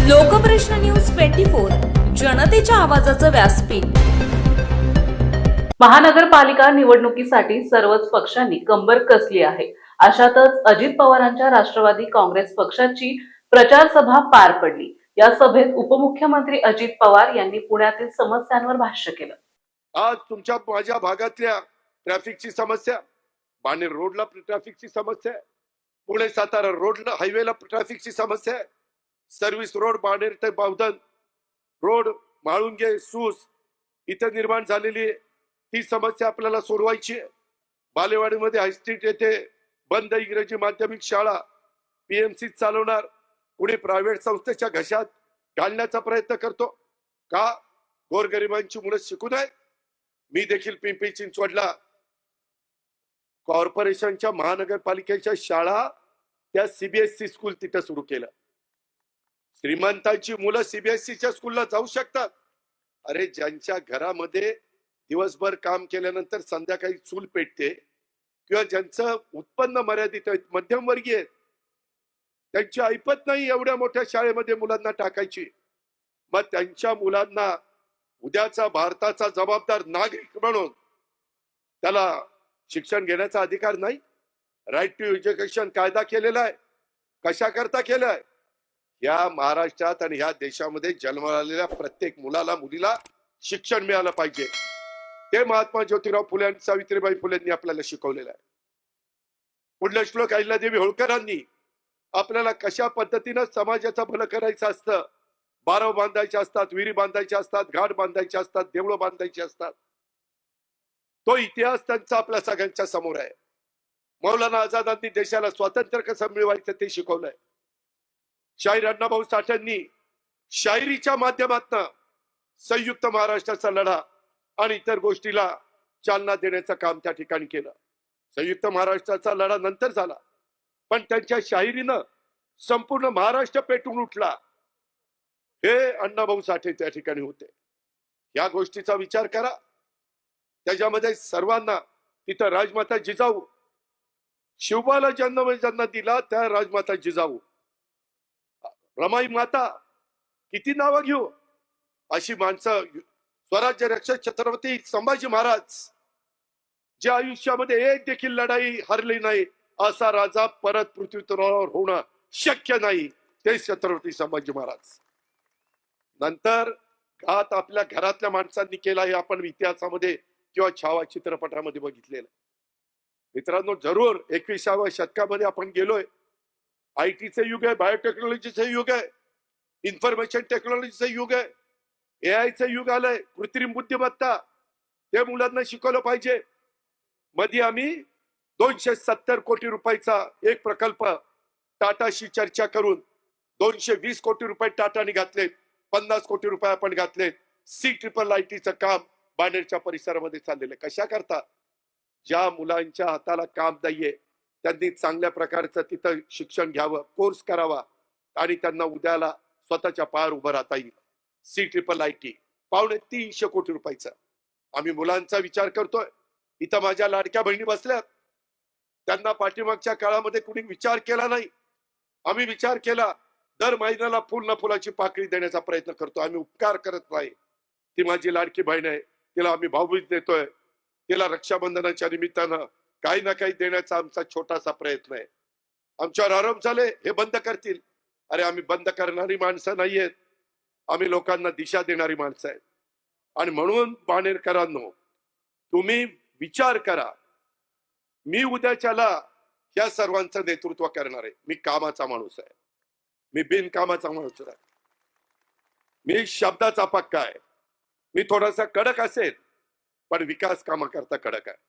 Lokprashna news 24 जनतेच्या आवाजाचं व्यासपीठ। महानगरपालिका निवडणुकीसाठी सर्वच पक्षांनी कंबर कसली आहे। अशातच अजित पवारांच्या राष्ट्रवादी काँग्रेस पक्षाची प्रचार सभा पार पडली। या सभेत उपमुख्यमंत्री अजित पवार यांनी पुण्यातील समस्यांवर भाष्य केलं। आज तुमच्या माझ्या भागातल्या ट्रॅफिकची समस्या, बाणेर रोडला ट्रॅफिकची समस्या आहे, पुणे सातारा रोडला हायवेला ट्रॅफिकची समस्या आहे, सर्व्हिस रोड बाणेर ते बावधन रोड माळुंगे सूस इथे निर्माण झालेली आहे, ती समस्या आपल्याला सोडवायची आहे। बालेवाडीमध्ये हायस्ट्रीट येथे बंद इंग्रजी माध्यमिक शाळा पीएमसी चालवणार, कुणी प्रायव्हेट संस्थेच्या घशात घालण्याचा प्रयत्न करतो का? गोरगरिबांची मुलं शिकू नये। मी देखील पिंपरी चिंचवडला कॉर्पोरेशनच्या महानगरपालिकेच्या शाळा त्या सीबीएसई स्कूल तिथे सुरू केलं। श्रीमंतांची मुलं सीबीएसईच्या स्कूलला जाऊ शकतात। अरे ज्यांच्या घरामध्ये दिवसभर काम केल्यानंतर संध्याकाळी चूल पेटते किंवा ज्यांचं उत्पन्न मर्यादित आहे, मध्यमवर्गीय आहेत, त्यांची ऐपत नाही एवढ्या मोठ्या शाळेमध्ये मुलांना टाकायची, मग त्यांच्या मुलांना उद्याचा भारताचा जबाबदार नागरिक म्हणून त्याला शिक्षण घेण्याचा अधिकार नाही? राईट टू एज्युकेशन कायदा केलेला आहे, कशा करता केलाय? या महाराष्ट्रात आणि या देशामध्ये जन्माला आलेल्या प्रत्येक मुलाला मुलीला शिक्षण मिळालं पाहिजे, ते महात्मा ज्योतिराव फुले आणि सावित्रीबाई फुलेंनी आपल्याला शिकवलेलं आहे। पुढला श्लोक अहिल्यादेवी होळकरांनी आपल्याला कशा पद्धतीनं समाजाचं भलं करायचं असतं, बारव बांधायचे असतात, विहिरी बांधायचे असतात, घाट बांधायचे असतात, देवळं बांधायची असतात, तो इतिहास त्यांचा आपल्या सगळ्यांच्या समोर आहे। मौलाना आझादांनी देशाला स्वातंत्र्य कसं मिळवायचं ते शिकवलंय। शाहीर अण्णाभाऊ साठेंनी शायरीच्या माध्यमातून संयुक्त महाराष्ट्राचा लढा आणि इतर गोष्टीला चालना देण्याचं काम त्या ठिकाणी केलं। संयुक्त महाराष्ट्राचा लढा नंतर झाला, पण त्यांच्या शाहिरीनं संपूर्ण महाराष्ट्र पेटून उठला, हे अण्णाभाऊ साठे त्या ठिकाणी होते। या गोष्टीचा विचार करा। त्याच्यामध्ये सर्वांना तिथं राजमाता जिजाऊ, शिवबाला जन्म दिला त्या राजमाता जिजाऊ, रमाई माता, किती नावं घेऊ, अशी माणसं, स्वराज्य रक्षक छत्रपती संभाजी महाराज, ज्या आयुष्यामध्ये एक देखील लढाई हरली नाही असा राजा परत पृथ्वी तलावर होणं शक्य नाही, ते छत्रपती संभाजी महाराज। नंतर घात आपल्या घरातल्या माणसांनी केला, हे आपण इतिहासामध्ये किंवा छावा चित्रपटामध्ये बघितलेलं। मित्रांनो, जरूर 21व्या शतकामध्ये आपण गेलोय। आयटीचे युग आहे, बायोटेक्नॉलॉजीचे युग आहे, इन्फॉर्मेशन टेक्नॉलॉजीचे युग आहे, एआयचं युग आलंय, कृत्रिम बुद्धिमत्ता, ते मुलांना शिकवलं पाहिजे। मध्ये आम्ही 270 कोटी रुपयाचा एक प्रकल्प टाटाशी चर्चा करून 220 कोटी रुपये टाटाने घातले, 50 कोटी रुपये आपण घातले। CIITचं काम बाणेरच्या परिसरामध्ये चाललेलं। कशा करता? ज्या मुलांच्या हाताला काम नाहीये त्यांनी चांगल्या प्रकारचं तिथं शिक्षण घ्यावं, कोर्स करावा आणि त्यांना उद्याला स्वतःच्या पायावर उभं राहता येईल। CIIT 350 कोटी रुपयाचा आम्ही मुलांचा विचार करतोय। इथं माझ्या लाडक्या बहिणी बसल्यात, त्यांना पाठीमागच्या काळामध्ये कुणी विचार केला नाही, आम्ही विचार केला। दर महिन्याला फुल ना फुलाची पाकळी देण्याचा प्रयत्न करतो, आम्ही उपकार करत नाही। ती माझी लाडकी बहीण आहे, तिला आम्ही भाऊबीज देतोय, तिला रक्षाबंधनाच्या निमित्तानं काही ना काही देण्याचा आमचा छोटासा प्रयत्न आहे। आमच्यावर आरोप झाले हे बंद करतील, अरे आम्ही बंद करणारी माणसं नाहीयेत, आम्ही लोकांना दिशा देणारी माणसं आहेत। आणि म्हणून बाणेरकरांनो, तुम्ही विचार करा, मी उद्याच्याला या सर्वांचं नेतृत्व करणार आहे। मी कामाचा माणूस आहे, मी बिनकामाचा माणूस आहे, मी शब्दाचा पक्का आहे, मी थोडासा कडक असेल पण विकास कामाकरता कडक आहे।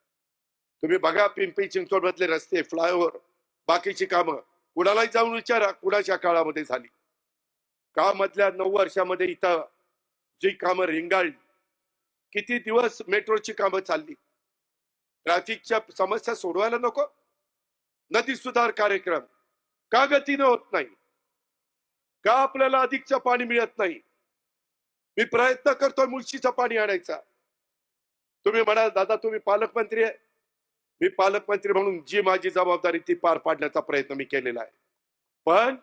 तुम्ही बघा पिंपरी चिंचवड मधले रस्ते, फ्लायओव्हर, बाकीची कामं कुणालाही जाऊन विचारा कुणाच्या काळामध्ये झाली का? मधल्या 9 वर्षामध्ये इथं जी कामं रिंगाळली, किती दिवस मेट्रोची कामं चालली, ट्रॅफिकच्या समस्या सोडवायला नको? नदी सुधार कार्यक्रम का गतीने होत नाही? का आपल्याला अधिकचं पाणी मिळत नाही? मी प्रयत्न करतोय मुळशीचं पाणी आणायचा। तुम्ही म्हणाल दादा तुम्ही पालकमंत्री आहे, मी पालकमंत्री म्हणून जी माझी जबाबदारी ती पार पाडण्याचा प्रयत्न मी केलेला आहे, पण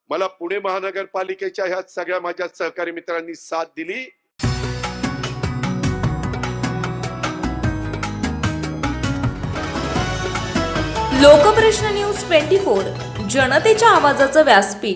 मला पुणे महानगरपालिकेच्या ह्या सगळ्या माझ्या सहकारी मित्रांनी साथ दिली. लोकप्रश्न न्यूज 24 जनतेच्या आवाजाचं व्यासपीठ.